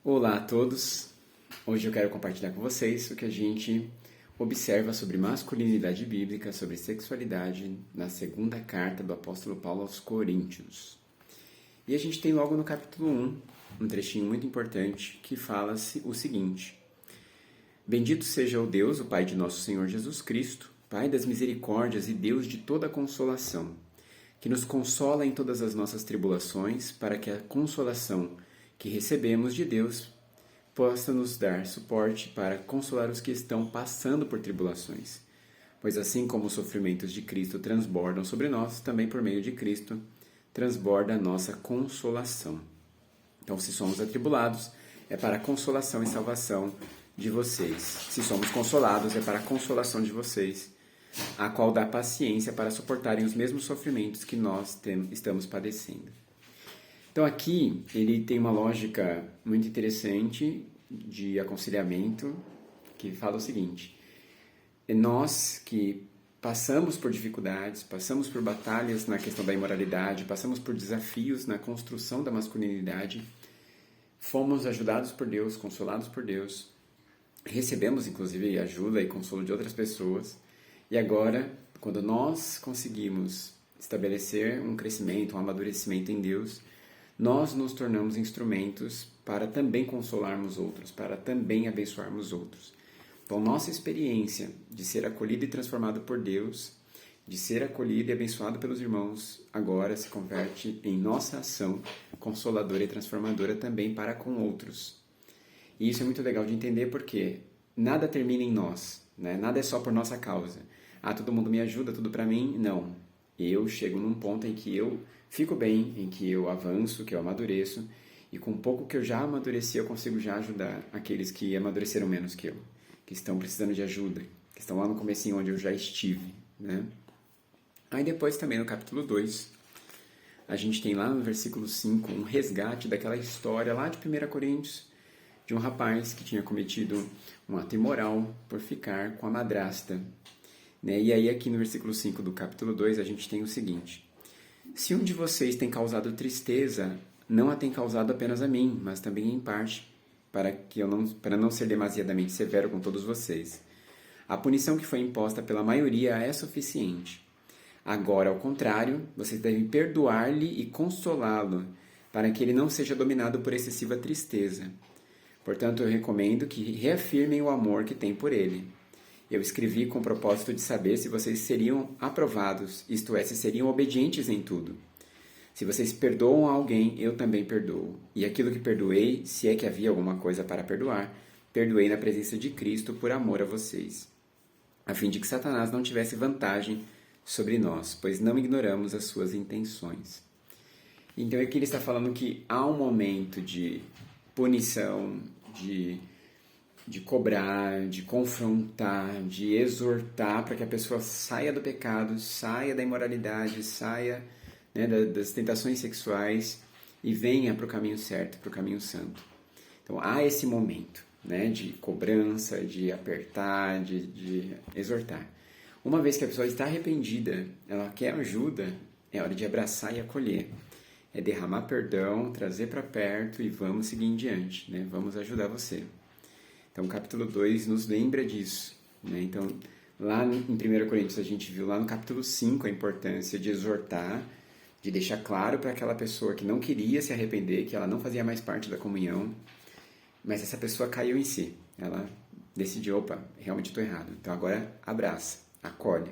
Olá a todos! Hoje eu quero compartilhar com vocês o que a gente observa sobre masculinidade bíblica, sobre sexualidade, na segunda carta do apóstolo Paulo aos Coríntios. E a gente tem logo no capítulo 1, um trechinho muito importante, que fala-se o seguinte: Bendito seja o Deus, o Pai de nosso Senhor Jesus Cristo, Pai das misericórdias e Deus de toda consolação, que nos consola em todas as nossas tribulações, para que a consolação que recebemos de Deus possa nos dar suporte para consolar os que estão passando por tribulações. Pois assim como os sofrimentos de Cristo transbordam sobre nós, também por meio de Cristo transborda a nossa consolação. Então, se somos atribulados, é para a consolação e salvação de vocês. Se somos consolados, é para a consolação de vocês, a qual dá paciência para suportarem os mesmos sofrimentos que nós estamos padecendo. Então aqui ele tem uma lógica muito interessante de aconselhamento que fala o seguinte: nós que passamos por dificuldades, passamos por batalhas na questão da imoralidade, passamos por desafios na construção da masculinidade, fomos ajudados por Deus, consolados por Deus, recebemos inclusive ajuda e consolo de outras pessoas, e agora, quando nós conseguimos estabelecer um crescimento, um amadurecimento em Deus, nós nos tornamos instrumentos para também consolarmos outros, para também abençoarmos outros. Então, nossa experiência de ser acolhido e transformado por Deus, de ser acolhido e abençoado pelos irmãos, agora se converte em nossa ação consoladora e transformadora também para com outros. E isso é muito legal de entender porque nada termina em nós, né? Nada é só por nossa causa. Todo mundo me ajuda, tudo para mim. Não. Eu chego num ponto em que eu fico bem, em que eu avanço, que eu amadureço, e com pouco que eu já amadureci, eu consigo já ajudar aqueles que amadureceram menos que eu, que estão precisando de ajuda, que estão lá no comecinho onde eu já estive, né? Aí depois também no capítulo 2, a gente tem lá no versículo 5 um resgate daquela história lá de 1 Coríntios, de um rapaz que tinha cometido um ato imoral por ficar com a madrasta, né? E aí aqui no versículo 5 do capítulo 2 a gente tem o seguinte: Se um de vocês tem causado tristeza, não a tem causado apenas a mim, mas também em parte, para não ser demasiadamente severo com todos vocês. A punição que foi imposta pela maioria é suficiente. Agora, ao contrário, vocês devem perdoar-lhe e consolá-lo, para que ele não seja dominado por excessiva tristeza. Portanto, eu recomendo que reafirmem o amor que têm por ele. Eu escrevi com o propósito de saber se vocês seriam aprovados, isto é, se seriam obedientes em tudo. Se vocês perdoam a alguém, eu também perdoo. E aquilo que perdoei, se é que havia alguma coisa para perdoar, perdoei na presença de Cristo por amor a vocês, a fim de que Satanás não tivesse vantagem sobre nós, pois não ignoramos as suas intenções. Então aqui ele está falando que há um momento de punição, de cobrar, de confrontar, de exortar para que a pessoa saia do pecado, saia da imoralidade, saia, né, das tentações sexuais e venha para o caminho certo, para o caminho santo. Então há esse momento, né, de cobrança, de apertar, de exortar. Uma vez que a pessoa está arrependida, ela quer ajuda, é hora de abraçar e acolher. É derramar perdão, trazer para perto e vamos seguir em diante, né? Vamos ajudar você. Então, o capítulo 2 nos lembra disso, né? Então, lá em 1 Coríntios, a gente viu lá no capítulo 5 a importância de exortar, de deixar claro para aquela pessoa que não queria se arrepender, que ela não fazia mais parte da comunhão, mas essa pessoa caiu em si. Ela decidiu, opa, realmente estou errado. Então, agora abraça, acolhe.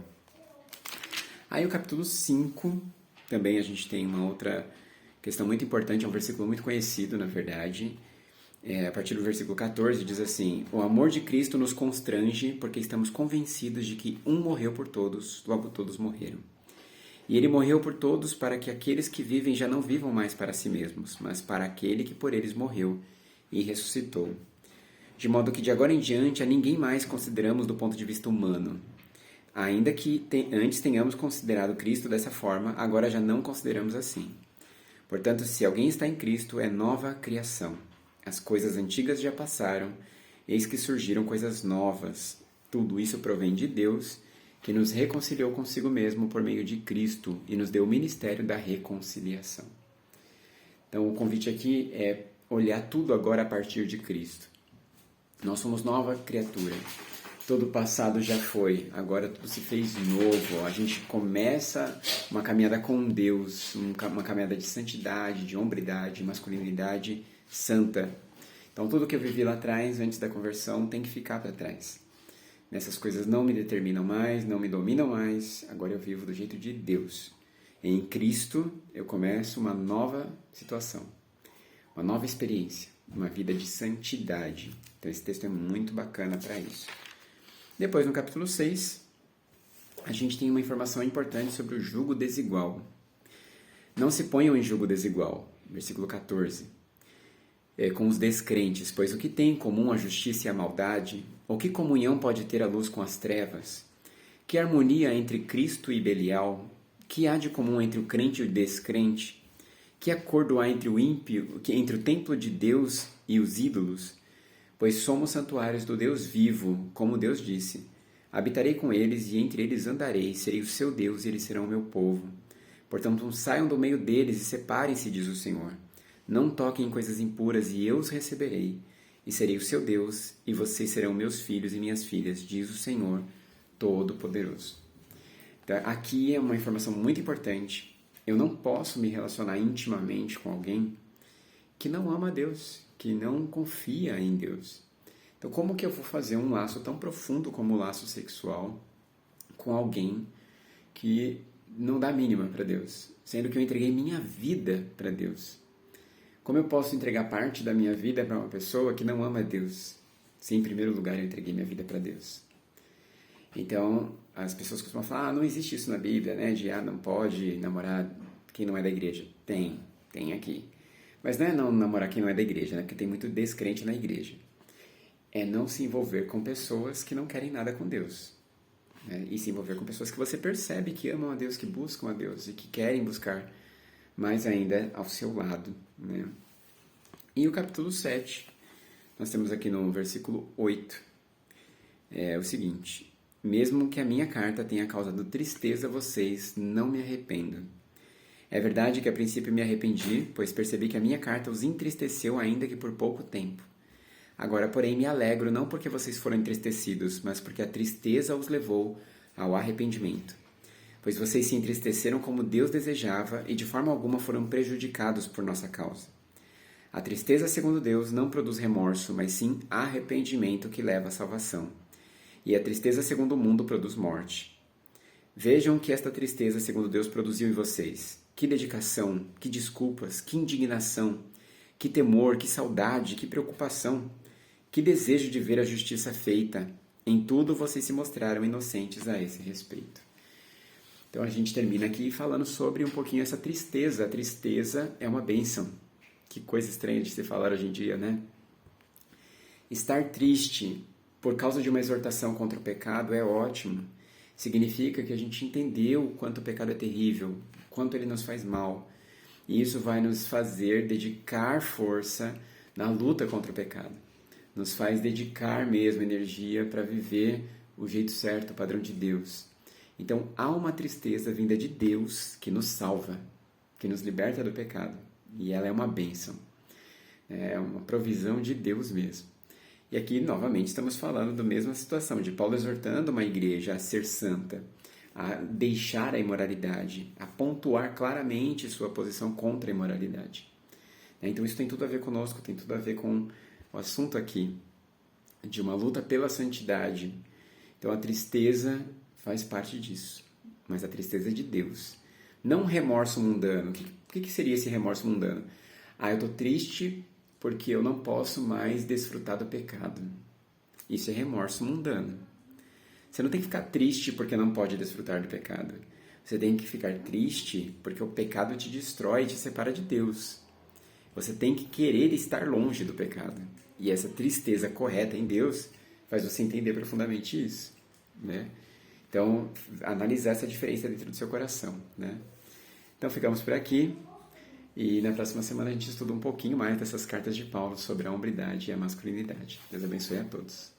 Aí, o capítulo 5, também a gente tem uma outra questão muito importante, é um versículo muito conhecido, na verdade. A partir do versículo 14, diz assim: O amor de Cristo nos constrange porque estamos convencidos de que um morreu por todos, logo todos morreram. E ele morreu por todos para que aqueles que vivem já não vivam mais para si mesmos, mas para aquele que por eles morreu e ressuscitou. De modo que de agora em diante a ninguém mais consideramos do ponto de vista humano. Ainda que antes tenhamos considerado Cristo dessa forma, agora já não consideramos assim. Portanto, se alguém está em Cristo, é nova criação. As coisas antigas já passaram, eis que surgiram coisas novas. Tudo isso provém de Deus, que nos reconciliou consigo mesmo por meio de Cristo e nos deu o ministério da reconciliação. Então, o convite aqui é olhar tudo agora a partir de Cristo. Nós somos nova criatura. Todo o passado já foi, agora tudo se fez novo. A gente começa uma caminhada com Deus, uma caminhada de santidade, de hombridade, masculinidade santa. Então tudo que eu vivi lá atrás, antes da conversão, tem que ficar para trás. Essas coisas não me determinam mais, não me dominam mais, agora eu vivo do jeito de Deus. Em Cristo eu começo uma nova situação, uma nova experiência, uma vida de santidade. Então esse texto é muito bacana para isso. Depois, no capítulo 6, a gente tem uma informação importante sobre o jugo desigual. Não se ponham em jugo desigual, versículo 14, com os descrentes, pois o que tem em comum a justiça e a maldade? Ou que comunhão pode ter a luz com as trevas? Que harmonia entre Cristo e Belial? Que há de comum entre o crente e o descrente? Que acordo há entre o ímpio, entre o templo de Deus e os ídolos? Pois somos santuários do Deus vivo, como Deus disse. Habitarei com eles e entre eles andarei, serei o seu Deus e eles serão o meu povo. Portanto, saiam do meio deles e separem-se, diz o Senhor. Não toquem em coisas impuras e eu os receberei. E serei o seu Deus e vocês serão meus filhos e minhas filhas, diz o Senhor Todo-Poderoso. Então, aqui é uma informação muito importante. Eu não posso me relacionar intimamente com alguém que não ama a Deus, que não confia em Deus. Então, como que eu vou fazer um laço tão profundo como o laço sexual com alguém que não dá a mínima para Deus, sendo que eu entreguei minha vida para Deus? Como eu posso entregar parte da minha vida para uma pessoa que não ama Deus, se em primeiro lugar eu entreguei minha vida para Deus? Então, as pessoas costumam falar, não existe isso na Bíblia, né? De, não pode namorar quem não é da igreja. Tem aqui. Mas não é não namorar quem não é da igreja, né? Porque tem muito descrente na igreja. É não se envolver com pessoas que não querem nada com Deus. Né? E se envolver com pessoas que você percebe que amam a Deus, que buscam a Deus e que querem buscar mais ainda ao seu lado. Né? E o capítulo 7, nós temos aqui no versículo 8, é o seguinte: mesmo que a minha carta tenha causado tristeza a vocês, não me arrependo. É verdade que a princípio me arrependi, pois percebi que a minha carta os entristeceu ainda que por pouco tempo. Agora, porém, me alegro não porque vocês foram entristecidos, mas porque a tristeza os levou ao arrependimento. Pois vocês se entristeceram como Deus desejava e de forma alguma foram prejudicados por nossa causa. A tristeza segundo Deus não produz remorso, mas sim arrependimento que leva à salvação. E a tristeza segundo o mundo produz morte. Vejam que esta tristeza segundo Deus produziu em vocês. Que dedicação, que desculpas, que indignação, que temor, que saudade, que preocupação, que desejo de ver a justiça feita. Em tudo vocês se mostraram inocentes a esse respeito. Então a gente termina aqui falando sobre um pouquinho essa tristeza. A tristeza é uma bênção. Que coisa estranha de se falar hoje em dia, né? Estar triste por causa de uma exortação contra o pecado é ótimo. Significa que a gente entendeu o quanto o pecado é terrível, o quanto ele nos faz mal. E isso vai nos fazer dedicar força na luta contra o pecado. Nos faz dedicar mesmo energia para viver o jeito certo, o padrão de Deus. Então, há uma tristeza vinda de Deus que nos salva, que nos liberta do pecado. E ela é uma bênção. É uma provisão de Deus mesmo. E aqui, novamente, estamos falando da mesma situação, de Paulo exortando uma igreja a ser santa, a deixar a imoralidade, a pontuar claramente sua posição contra a imoralidade. Então, isso tem tudo a ver conosco, tem tudo a ver com o assunto aqui, de uma luta pela santidade. Então, a tristeza faz parte disso, mas a tristeza é de Deus. Não um remorso mundano. O que seria esse remorso mundano? Eu estou triste porque eu não posso mais desfrutar do pecado. Isso é remorso mundano. Você não tem que ficar triste porque não pode desfrutar do pecado. Você tem que ficar triste porque o pecado te destrói e te separa de Deus. Você tem que querer estar longe do pecado. E essa tristeza correta em Deus faz você entender profundamente isso. Né? Então, analisar essa diferença dentro do seu coração. Né? Então, ficamos por aqui. E na próxima semana a gente estuda um pouquinho mais dessas cartas de Paulo sobre a hombridade e a masculinidade. Deus abençoe a todos.